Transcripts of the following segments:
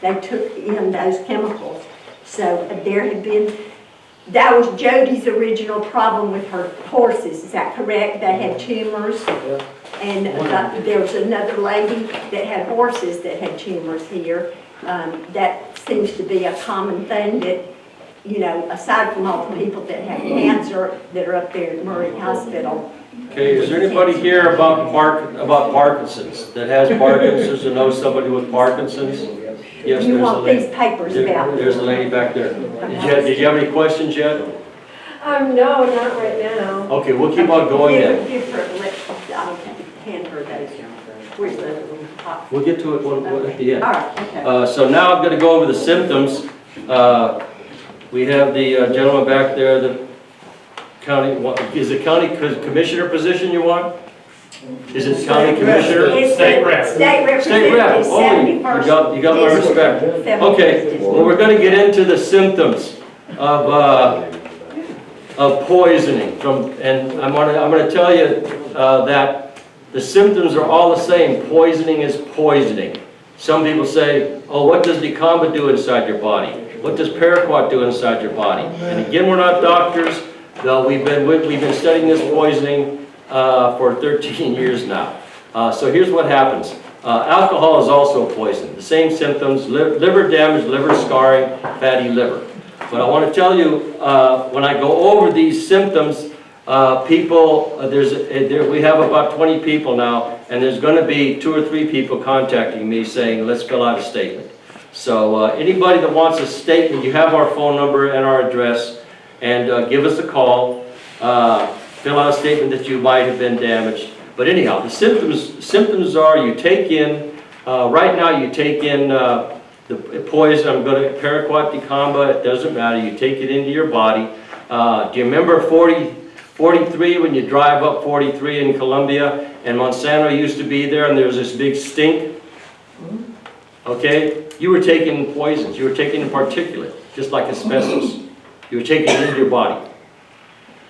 they took in those chemicals. So there had been, that was Jody's original problem with her horses, is that correct? They had tumors. And there was another lady that had horses that had tumors here. That seems to be a common thing that, you know, aside from all the people that have cancer that are up there at Murray Hospital. Okay, is there anybody here about Parkinson's, that has Parkinson's or knows somebody with Parkinson's? Yes, You there's a want lady. these papers about There's a lady back there. Did you have any questions yet? No, not right now. Okay, we'll keep on going then. Give her, I'll hand her those. Where's the top? We'll get to it at the end. All right, okay. So now I'm going to go over the symptoms. We have the gentleman back there, the county, is it county commissioner position you want? Is it county commissioner? It's State the rep. State State rep. representative, Oh, you got my respect. Okay, well, we're going to get into the symptoms of poisoning and I'm going to tell you that the symptoms are all the same. Poisoning is poisoning. Some people say, oh, what does dicamba do inside your body? What does paraquat do inside your body? And again, we're not doctors, though we've been studying this poisoning for 13 years now. So here's what happens. Alcohol is also a poison. The same symptoms: liver damage, liver scarring, fatty liver. But I want to tell you, when I go over these symptoms, people, we have about 20 people now, and there's going to be 2 or 3 people contacting me saying, let's fill out a statement. So anybody that wants a statement, you have our phone number and our address, and give us a call. Fill out a statement that you might have been damaged. But anyhow, the symptoms are you take in, right now you take in the poison. I'm going to paraquat, dicamba, it doesn't matter. You take it into your body. Do you remember 43 when you drive up 43 in Columbia and Monsanto used to be there and there was this big stink? Okay? You were taking poisons. You were taking particulate, just like asbestos. You were taking it into your body.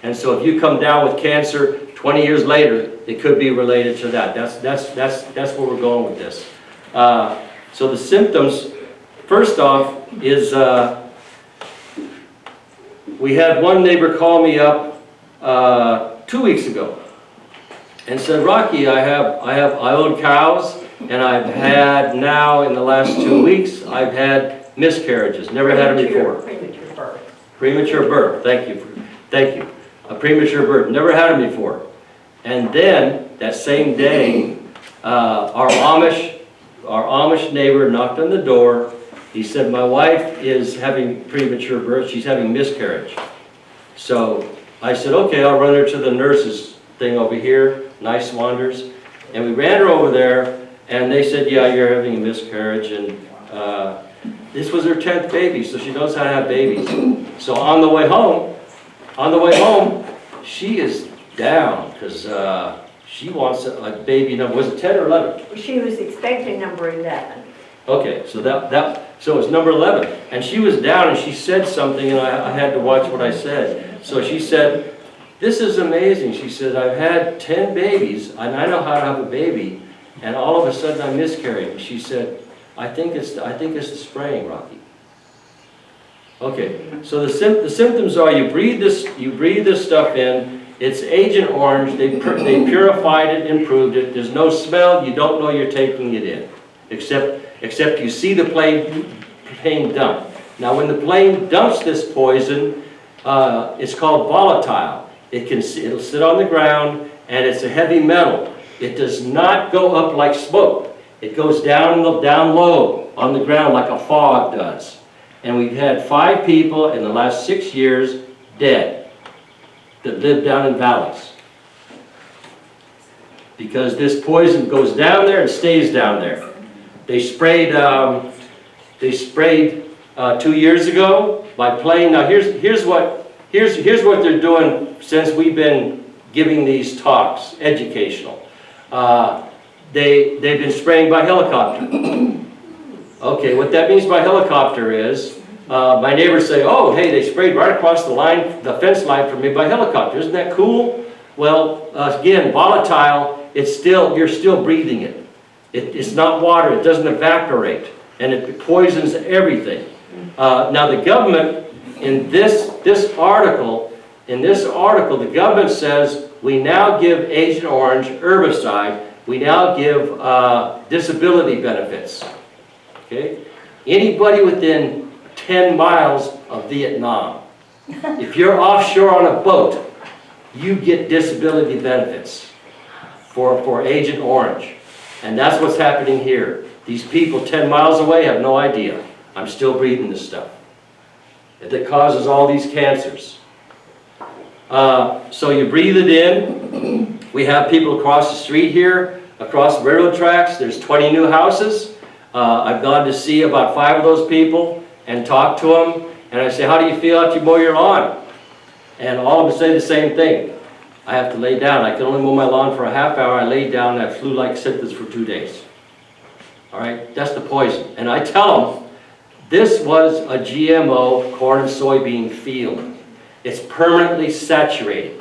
And so if you come down with cancer 20 years later, it could be related to that. That's where we're going with this. So the symptoms, first off, is we had one neighbor call me up 2 weeks ago and said, Rocky, I own cows, and I've had now in the last 2 weeks, I've had miscarriages. Never had them before. Premature birth. Premature birth. Thank you. A premature birth. Never had them before. And then that same day, our Amish neighbor knocked on the door. He said, my wife is having premature birth. She's having miscarriage. So I said, okay, I'll run her to the nurses thing over here, Nice Wanders. And we ran her over there, and they said, yeah, you're having a miscarriage. And this was her 10th baby, so she knows how to have babies. So on the way home, she is down because she wants a baby number. Was it 10 or 11? She was expecting number 11. Okay, so so it was number 11, and she was down, and she said something, and I had to watch what I said. So she said, "This is amazing." She said, "I've had 10 babies, and I know how to have a baby, and all of a sudden I miscarried." She said, "I think it's the spraying, Rocky." Okay, so the symptoms are you breathe this stuff in. It's Agent Orange. They purified it, improved it. There's no smell. You don't know you're taking it in, except you see the plane dump. Now, when the plane dumps this poison, it's called volatile. It'll sit on the ground, and it's a heavy metal. It does not go up like smoke. It goes down low on the ground like a fog does. And we've had 5 people in the last 6 years dead that live down in valleys. Because this poison goes down there and stays down there. They sprayed 2 years ago by plane. Now here's what they're doing since we've been giving these talks, educational. They've been spraying by helicopter. Okay, what that means by helicopter is, my neighbors say, oh, hey, they sprayed right across the fence line for me by helicopter. Isn't that cool? Well, again, volatile, you're still breathing it. It's not water, it doesn't evaporate. and it poisons everything. Now the government, in this article, the government says we now give Agent Orange herbicide, we now give disability benefits. Okay? Anybody within 10 miles of Vietnam, if you're offshore on a boat, you get disability benefits for Agent Orange. And that's what's happening here. These people 10 miles away have no idea. I'm still breathing this stuff that causes all these cancers. So you breathe it in. We have people across the street here, across the railroad tracks. There's 20 new houses. I've gone to see about 5 of those people and talk to them. And I say, how do you feel after you mow your lawn? And all of them say the same thing. I have to lay down. I can only mow my lawn for a half hour. I lay down and I have flu-like symptoms for 2 days. All right, that's the poison. And I tell them, this was a GMO corn and soybean field. It's permanently saturated.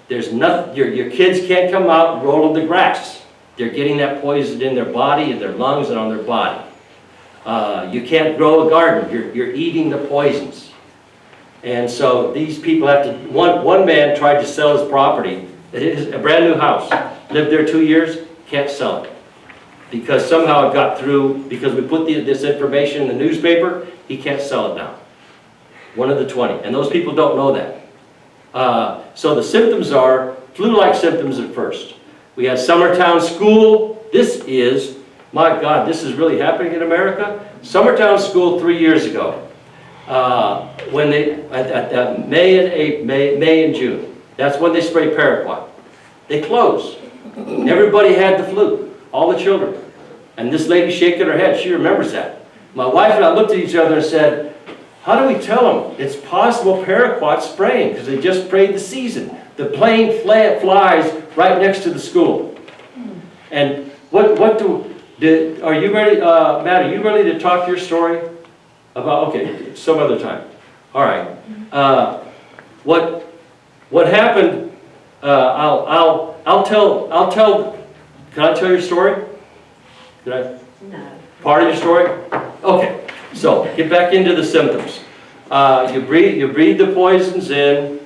There's nothing, your kids can't come out and roll in the grass. They're getting that poison in their body, in their lungs, and on their body. You can't grow a garden. You're eating the poisons. And so these people have to, one man tried to sell his property, a brand new house, lived there 2 years, can't sell it. Because somehow it got through, because we put this information in the newspaper, he can't sell it now. One of the 20, and those people don't know that. So the symptoms are flu-like symptoms at first. We had Summertown School. This is, my God, this is really happening in America. Summertown School 3 years ago. When they, at May and June, that's when they sprayed paraquat. They closed. Everybody had the flu, all the children. And this lady shaking her head, she remembers that. My wife and I looked at each other and said, how do we tell them it's possible paraquat spraying? Because they just sprayed the season. The plane flies right next to the school. And are you ready, Matt, are you ready to talk your story? About, okay, some other time. All right. What happened? I'll tell. Can I tell your story? Did I? No. Part of your story? Okay. So get back into the symptoms. You breathe the poisons in.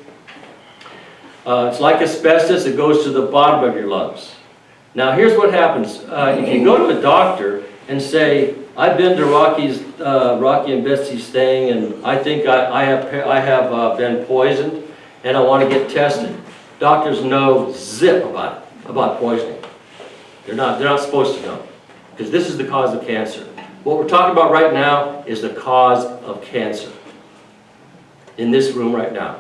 It's like asbestos. It goes to the bottom of your lungs. Now here's what happens. If you go to a doctor and say, I've been to Rocky and Betsy's thing, and I think I have been poisoned, and I want to get tested. Doctors know zip about poisoning. They're not supposed to know, because this is the cause of cancer. What we're talking about right now is the cause of cancer in this room right now.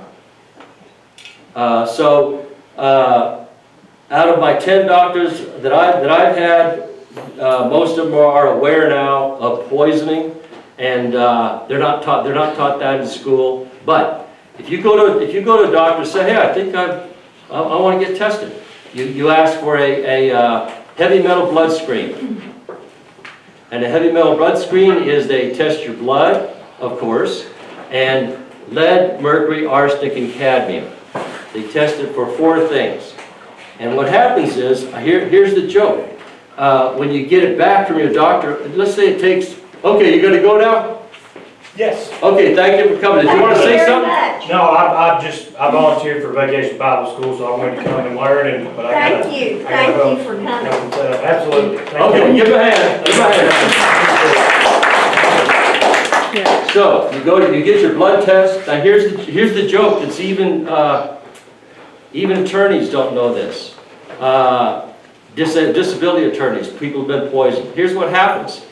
Out of my 10 doctors that I've had, most of them are aware now of poisoning, and they're not taught that in school. But if you go to a doctor and say, hey, I think I want to get tested, you ask for a heavy metal blood screen. And a heavy metal blood screen is they test your blood, of course, and lead, mercury, arsenic, and cadmium. They test it for 4 things. And what happens is, here's the joke. When you get it back from your doctor, let's say it takes, okay, you gonna go now? Yes. Okay, thank you for coming. Did you want to say something? No, I volunteered for Vacation Bible School, so I'm going to come and learn. But Thank you for coming. Absolutely. Okay, give him a hand. Give him a hand. So you get your blood test. Now here's the joke. It's even attorneys don't know this. Disability attorneys, people who've been poisoned. Here's what happens.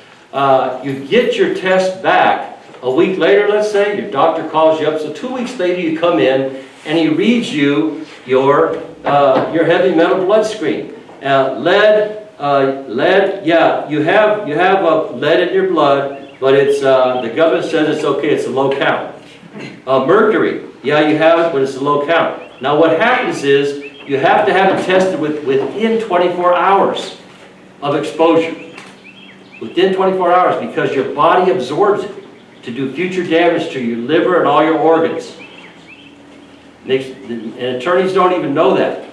You get your test back. A week later, let's say, your doctor calls you up. So 2 weeks later, you come in and he reads you your heavy metal blood screen. Lead, yeah, you have lead in your blood, but it's the government says it's okay. It's a low count. Mercury, yeah, you have it, but it's a low count. Now, what happens is you have to have it tested within 24 hours of exposure. Within 24 hours, because your body absorbs it to do future damage to your liver and all your organs. And attorneys don't even know that.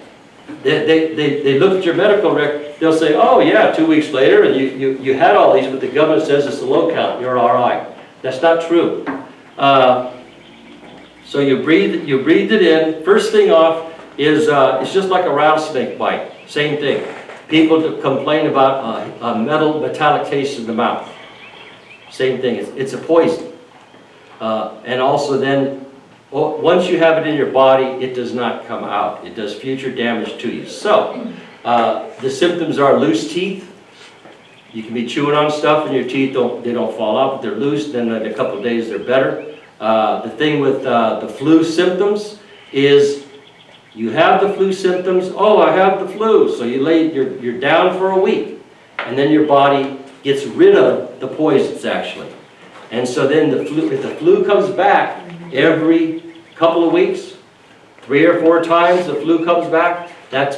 They look at your medical record. they'll say, oh yeah, 2 weeks later, and you had all these, but the government says it's a low count, you're all right. That's not true. So you breathe it in. First thing off is, it's just like a rattlesnake bite, same thing. People complain about a metallic taste in the mouth. Same thing, it's a poison. And also then, once you have it in your body, it does not come out. It does future damage to you. So, the symptoms are loose teeth. You can be chewing on stuff and your teeth don't fall out, but they're loose, then in a couple of days they're better. The thing with the flu symptoms is you have the flu symptoms, oh, I have the flu. So you're down for a week, and then your body gets rid of the poisons actually. And so then if the flu comes back every couple of weeks, 3 or 4 times the flu comes back, that's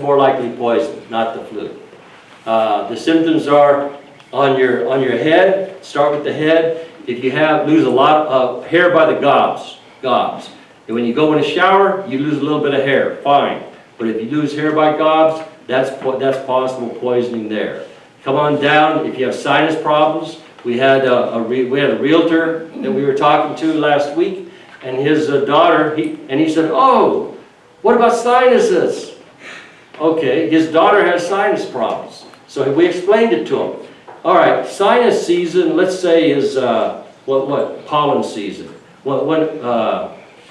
more likely poison, not the flu. The symptoms are on your head. Start with the head. If you lose a lot of hair by the gobs. And when you go in a shower, you lose a little bit of hair, fine. But if you lose hair by gobs, that's possible poisoning there. Come on down if you have sinus problems. We had a realtor that we were talking to last week, and his daughter, he said, oh, what about sinuses? Okay, his daughter has sinus problems. So we explained it to him. All right, sinus season, let's say is, what pollen season?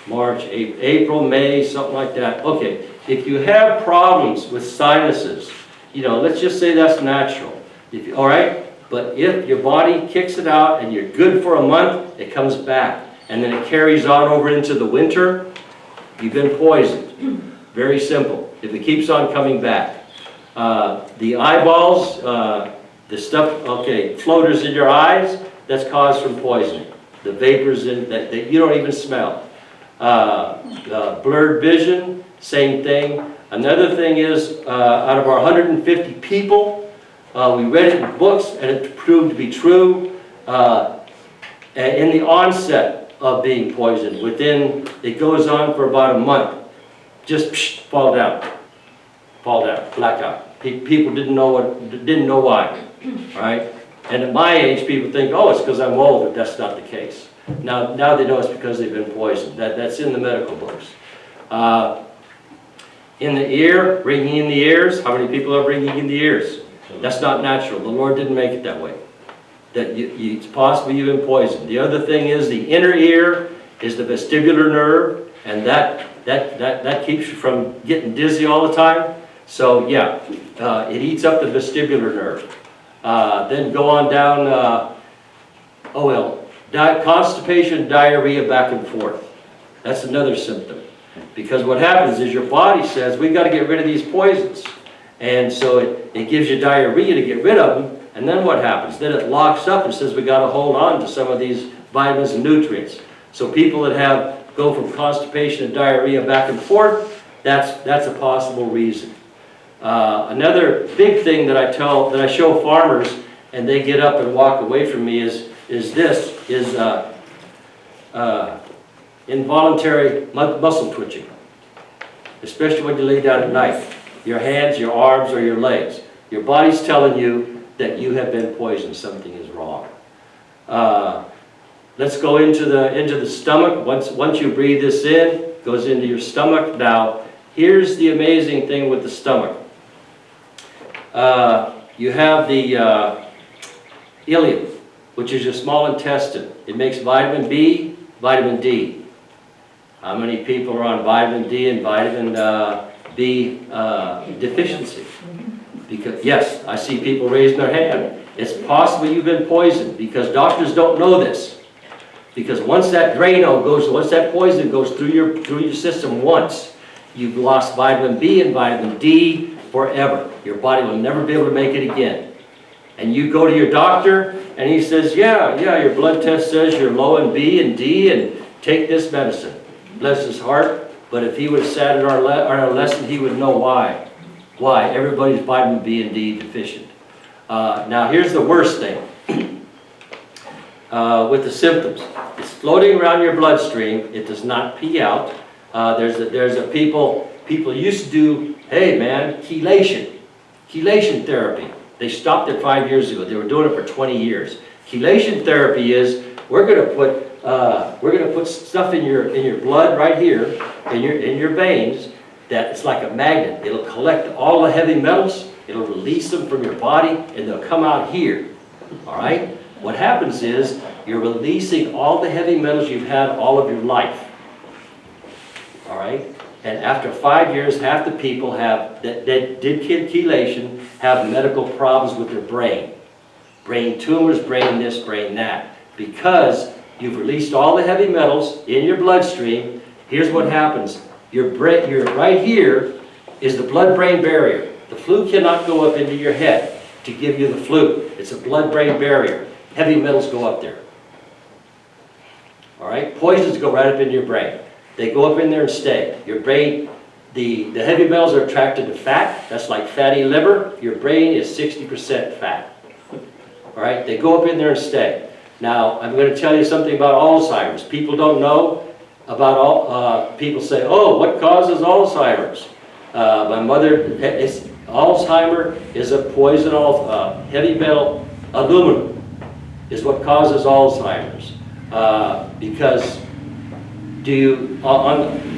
March, April, May, something like that. Okay, if you have problems with sinuses, let's just say that's natural. All right? But if your body kicks it out and you're good for a month, it comes back. And then it carries on over into the winter, you've been poisoned. Very simple. If it keeps on coming back. The eyeballs, the stuff, okay, floaters in your eyes, that's caused from poisoning. The vapors that you don't even smell. Blurred vision, same thing. Another thing is, out of our 150 people, we read it in books and it proved to be true. In the onset of being poisoned, it goes on for about a month. Just fall down, blackout. People didn't know why, right? And at my age, people think, oh, it's because I'm old, but that's not the case. Now they know it's because they've been poisoned. That's in the medical books. In the ear, ringing in the ears. How many people are ringing in the ears? That's not natural. The Lord didn't make it that way. It's possible you've been poisoned. The other thing is the inner ear is the vestibular nerve, and that keeps you from getting dizzy all the time. So yeah, it eats up the vestibular nerve. Then go on down, constipation, diarrhea, back and forth. That's another symptom. Because what happens is your body says, we've got to get rid of these poisons. And so it gives you diarrhea to get rid of them. And then what happens? Then it locks up and says, we've got to hold on to some of these vitamins and nutrients. So people that go from constipation and diarrhea back and forth, that's a possible reason. Another big thing that I show farmers, and they get up and walk away from me is involuntary muscle twitching, especially when you lay down at night. Your hands, your arms, or your legs. Your body's telling you that you have been poisoned. Something is wrong. Let's go into the stomach. Once you breathe this in, it goes into your stomach. Now, here's the amazing thing with the stomach. You have the ileum, which is your small intestine. It makes vitamin B, vitamin D. How many people are on vitamin D and vitamin B deficiency? Because yes, I see people raising their hand. It's possible you've been poisoned because doctors don't know this. Because once that poison goes through your system once, you've lost vitamin B and vitamin D forever. Your body will never be able to make it again. And you go to your doctor and he says, yeah, your blood test says you're low in B and D and take this medicine. Bless his heart. But if he would have sat in our lesson, he would know why. Why? Everybody's vitamin B and D deficient. Now here's the worst thing with the symptoms. It's floating around your bloodstream. It does not pee out. People used to do, hey man, chelation. Chelation therapy, they stopped it 5 years ago. They were doing it for 20 years. Chelation therapy is, we're gonna put stuff in your blood right here, in your veins, that it's like a magnet. It'll collect all the heavy metals, it'll release them from your body, and they'll come out here, all right? What happens is, you're releasing all the heavy metals you've had all of your life, all right? And after 5 years, half the people that did chelation have medical problems with their brain. Brain tumors, brain this, brain that. Because you've released all the heavy metals in your bloodstream. Here's what happens. Your right here is the blood-brain barrier. The flu cannot go up into your head to give you the flu. It's a blood-brain barrier. Heavy metals go up there. All right? Poisons go right up into your brain. They go up in there and stay. Your brain, the heavy metals are attracted to fat. That's like fatty liver. Your brain is 60% fat. All right? They go up in there and stay. Now, I'm going to tell you something about Alzheimer's. People don't know about people say, oh, what causes Alzheimer's? My mother, Alzheimer is a poison of heavy metal, aluminum is what causes Alzheimer's. Because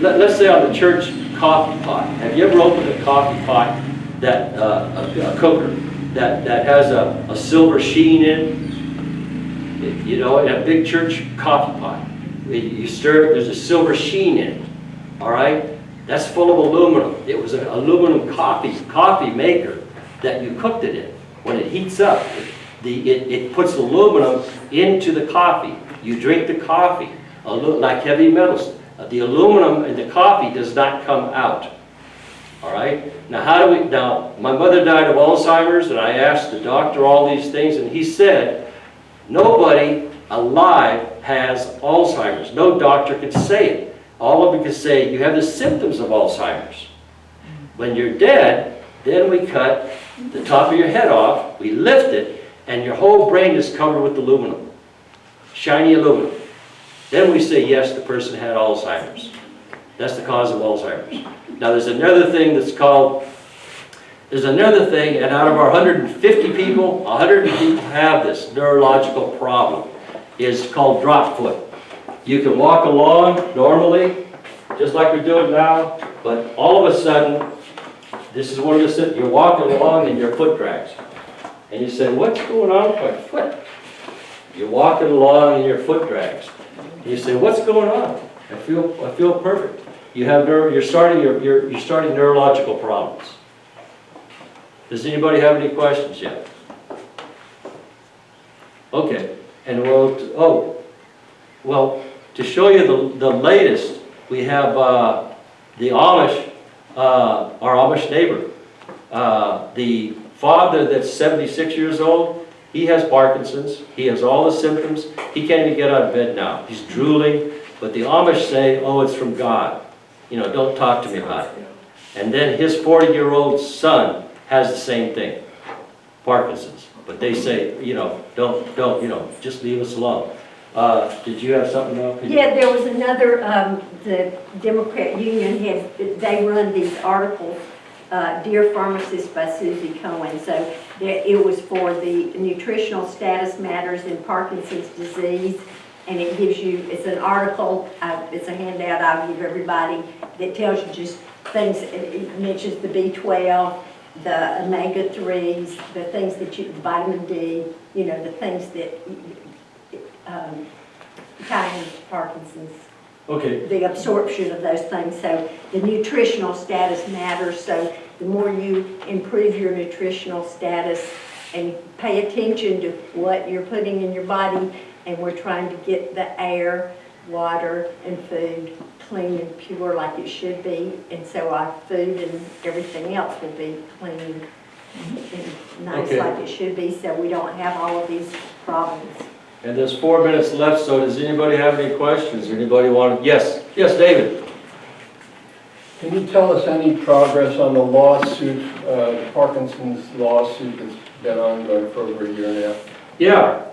let's say on the church coffee pot, have you ever opened a coffee pot, that a cooker, that has a silver sheen in it? You know, in a big church coffee pot. You stir it, there's a silver sheen in it, all right? That's full of aluminum. It was an aluminum coffee maker that you cooked it in. When it heats up, it puts aluminum into the coffee. You drink the coffee, like heavy metals. The aluminum in the coffee does not come out, all right? Now, my mother died of Alzheimer's, and I asked the doctor all these things, and he said, nobody alive has Alzheimer's. No doctor can say it. All of them can say, you have the symptoms of Alzheimer's. When you're dead, then we cut the top of your head off, we lift it, and your whole brain is covered with aluminum, shiny aluminum. Then we say, yes, the person had Alzheimer's. That's the cause of Alzheimer's. Now there's another thing and out of our 150 people, 100 people have this neurological problem. It's called drop foot. You can walk along normally, just like we're doing now, but all of a sudden, this is one of the, you're walking along and your foot drags. And you say, what's going on with my foot? You're walking along and your foot drags. And you say, what's going on? I feel perfect. You're starting neurological problems. Does anybody have any questions yet? Okay, and to show you the latest, we have the Amish, our Amish neighbor. The father that's 76 years old, he has Parkinson's. He has all the symptoms. He can't even get out of bed now. He's drooling, but the Amish say, oh, it's from God. You know, don't talk to me about it. And then his 40-year-old son has the same thing, Parkinson's. But they say, you know, don't, just leave us alone. Did you have something else? Yeah, there was another, the Democrat Union they run these articles, Dear Pharmacist by Susie Cohen. So it was for the nutritional status matters in Parkinson's disease. And it gives you, it's an article, it's a handout I'll give everybody that tells you just things, it mentions the B12, the omega-3s, the things that vitamin D, you know, the things that tie into Parkinson's. Okay. The absorption of those things. So the nutritional status matters. So the more you improve your nutritional status and pay attention to what you're putting in your body, and we're trying to get the air, water, and food clean and pure like it should be. And so our food and everything else will be clean and nice like it should be, so we don't have all of these problems. And there's 4 minutes left, so does anybody have any questions? Anybody want to? Yes, David. Can you tell us any progress on the lawsuit, Parkinson's lawsuit that's been ongoing for over a year now? Yeah.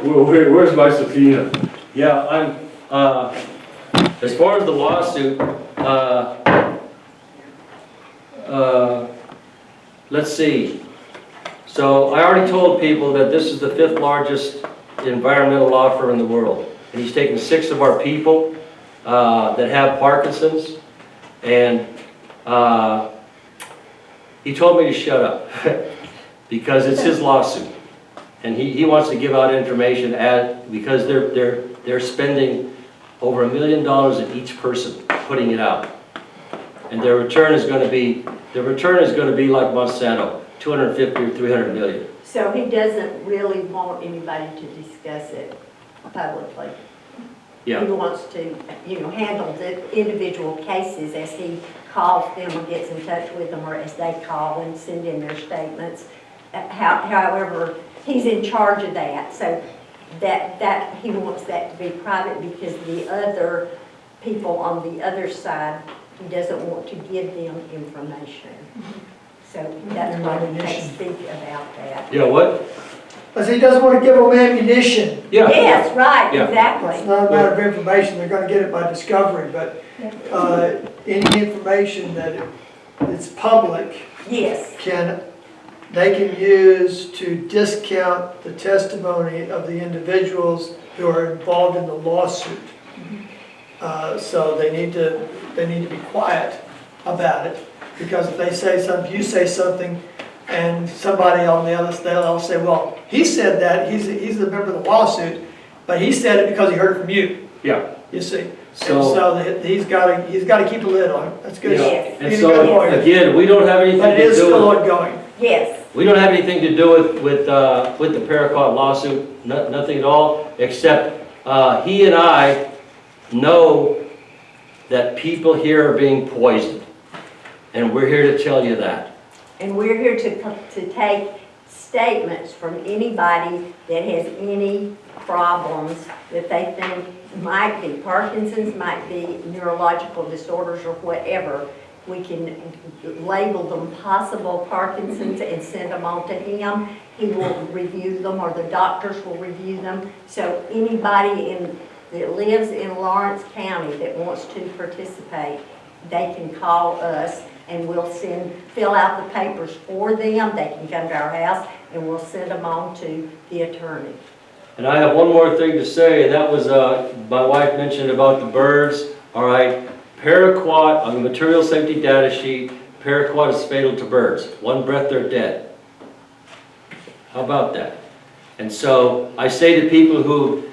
Where's my subpoena? Yeah, as far as the lawsuit, let's see. So I already told people that this is the 5th largest environmental law firm in the world. And he's taken 6 of our people that have Parkinson's, and he told me to shut up because it's his lawsuit. And he wants to give out information because they're spending over $1 million in each person putting it out. And their return is going to be like Monsanto, 250 or 300 million. So he doesn't really want anybody to discuss it publicly. Yeah. He wants to, handle the individual cases as he calls them or gets in touch with them, or as they call and send in their statements. However, he's in charge of that, so that he wants that to be private, because the other people on the other side, he doesn't want to give them information. So that's why we can't speak about that. Yeah, what? Because he doesn't want to give them ammunition. Yeah. Yes, right, Yeah. exactly. It's not a matter of information, they're going to get it by discovery, but any information that it's public Yes, they can use to discount the testimony of the individuals who are involved in the lawsuit. So they need to be quiet about it, because if they say something, you say something, and somebody on the other side, they'll say, well, he said that, he's the member of the lawsuit, but he said it because he heard it from you, Yeah. you see. So- And so he's got to keep a lid on it. That's good. Yes. And He's a so, good lawyer. again, we don't have anything But it to is do still with, ongoing. yes. we don't have anything to do with the Paraquat lawsuit, nothing at all, except he and I know that people here are being poisoned. And we're here to tell you that. And we're here to take statements from anybody that has any problems that they think might be Parkinson's, might be neurological disorders or whatever. We can label them possible Parkinson's and send them on to him. He will review them, or the doctors will review them. So anybody that lives in Lawrence County that wants to participate, they can call us, and we'll fill out the papers for them. They can come to our house, and we'll send them on to the attorney. And I have one more thing to say, and that was, my wife mentioned about the birds. All right, Paraquat, on the material safety data sheet, Paraquat is fatal to birds. One breath, they're dead. How about that? And so I say to people who,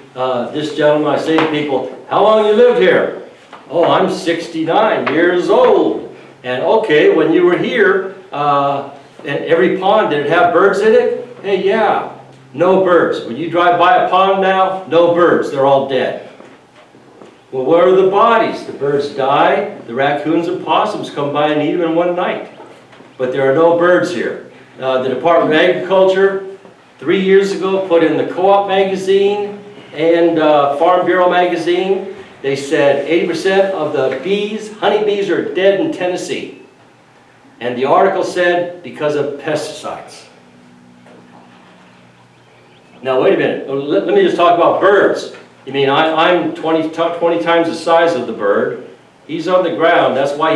this gentleman, I say to people, how long you lived here? Oh, I'm 69 years old. And okay, when you were here, and every pond, did it have birds in it? Hey, yeah, no birds. When you drive by a pond now, no birds, they're all dead. Well, where are the bodies? The birds die, the raccoons and possums come by and eat them in one night. But there are no birds here. The Department of Agriculture, 3 years ago, put in the Co-op magazine and Farm Bureau magazine. They said 80% of the bees, honeybees, are dead in Tennessee. And the article said because of pesticides. Now wait a minute, let me just talk about birds. You mean I'm 20 times the size of the bird. He's on the ground, that's why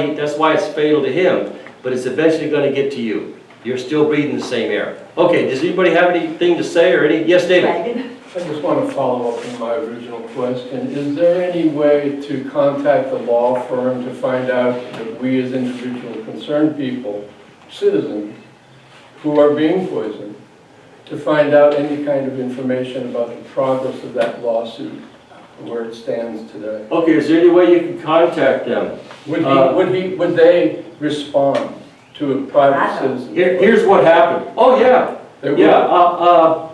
it's fatal to him, but it's eventually going to get to you. You're still breathing the same air. Okay, does anybody have anything to say or any? Yes, David? David? I just want to follow up on my original question. Is there any way to contact the law firm to find out that we as individual concerned people, citizens, who are being poisoned, to find out any kind of information about the progress of that lawsuit, where it stands today? Okay, is there any way you can contact them? Would they respond to a private citizen? Here's what happened. Oh, yeah. They would? Yeah,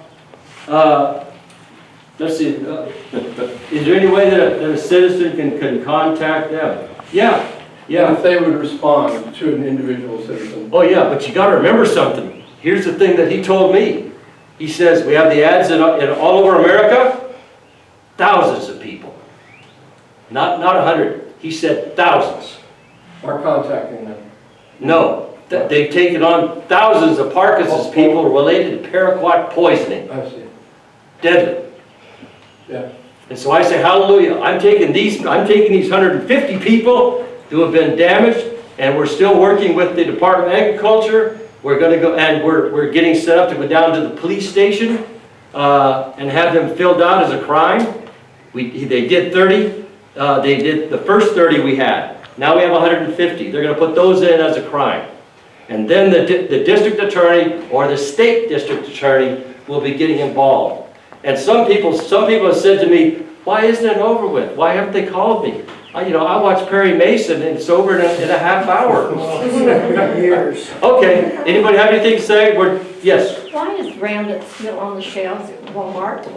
let's see, is there any way that a citizen can contact them? Yeah, And yeah. if they would respond to an individual citizen? Oh, yeah, but you gotta remember something. Here's the thing that he told me. He says, we have the ads in all over America, thousands of people. Not 100. He said thousands. Are contacting them? No, they've taken on thousands of Parkinson's people related to Paraquat poisoning. I see. Deadly. Yeah. And so I say, hallelujah, I'm taking these 150 people who have been damaged, And we're still working with the Department of Agriculture. We're gonna go, and we're getting set up to go down to the police station, and have them filled out as a crime. They did 30, they did the first 30 we had. Now we have 150. They're gonna put those in as a crime. And then the district attorney or the state district attorney will be getting involved. And some people have said to me, why isn't it over with? Why haven't they called me? I watch Perry Mason and it's over in a half hour. Years. Okay, anybody have anything to say? Yes. Why is Roundup still on the shelves at Walmart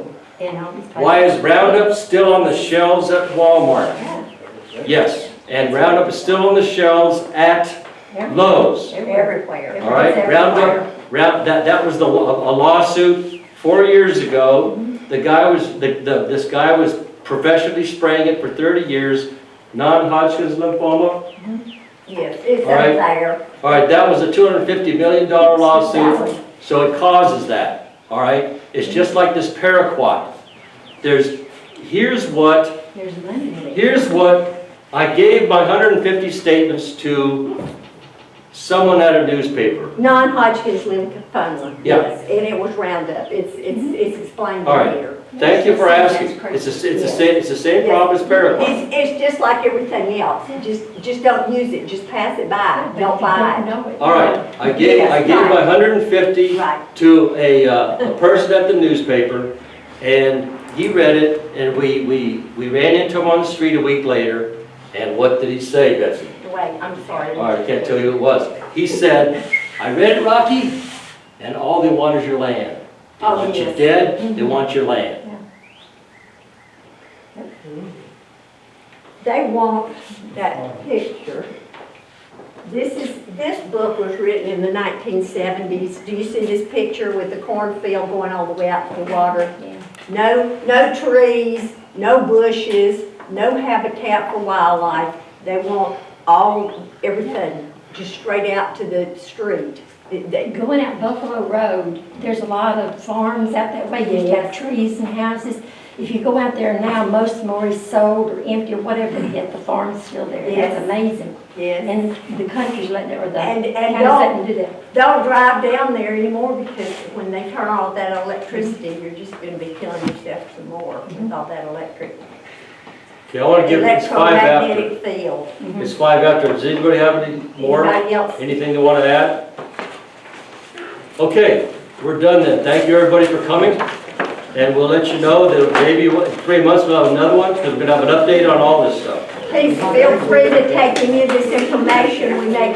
and all these places? Why is Roundup still on the shelves at Walmart? Yes, and Roundup is still on the shelves at Lowe's. Everywhere. All right, Roundup, that was a lawsuit 4 years ago. This guy was professionally spraying it for 30 years, non-Hodgkin's lymphoma. Yes, it's All right. up there. All right, that was a $250 million lawsuit, so it causes that, all right? It's just like this paraquat. Here's what There's money in it. Here's what I gave my 150 statements to someone at a newspaper. Non-Hodgkin's lymphoma, Yeah. yes, and it was Roundup. It's explained All in right. here. Thank you for asking. It's the same problem as paraquat. It's just like everything else. Just don't use it, just pass it by, don't buy it. All right, I gave my 150 Right. to a person at the newspaper, and he read it, and we ran into him on the street a week later, and what did he say, Betsy? Wait, I'm sorry. All right, I can't tell you who it was. He said, I read it, Rocky, and all they want is your land. They Oh, want you yes. dead, they want your land. They want that picture. This book was written in the 1970s. Do you see this picture with the cornfield going all the way out to the water? No trees, no bushes, no habitat for wildlife. They want everything just straight out to the street. Going out Buffalo Road, there's a lot of farms out that way. You have trees and houses. If you go out there now, most of them are already sold or empty or whatever, yet the farm's still there. Yes. That's amazing. Yes. And the country's letting it, or the And county's letting them do that. Don't drive down there anymore because when they turn off that electricity, you're just going to be killing yourself some more with all that electric. Okay, I want to give it's 5 after. Electromagnetic field. It's 5 after. Does anybody have any more? Anybody else? Anything they want to add? Okay, we're done then. Thank you, everybody, for coming. And we'll let you know that maybe in 3 months we'll have another one, because we're going to have an update on all this stuff. Please feel free to take any of this information we may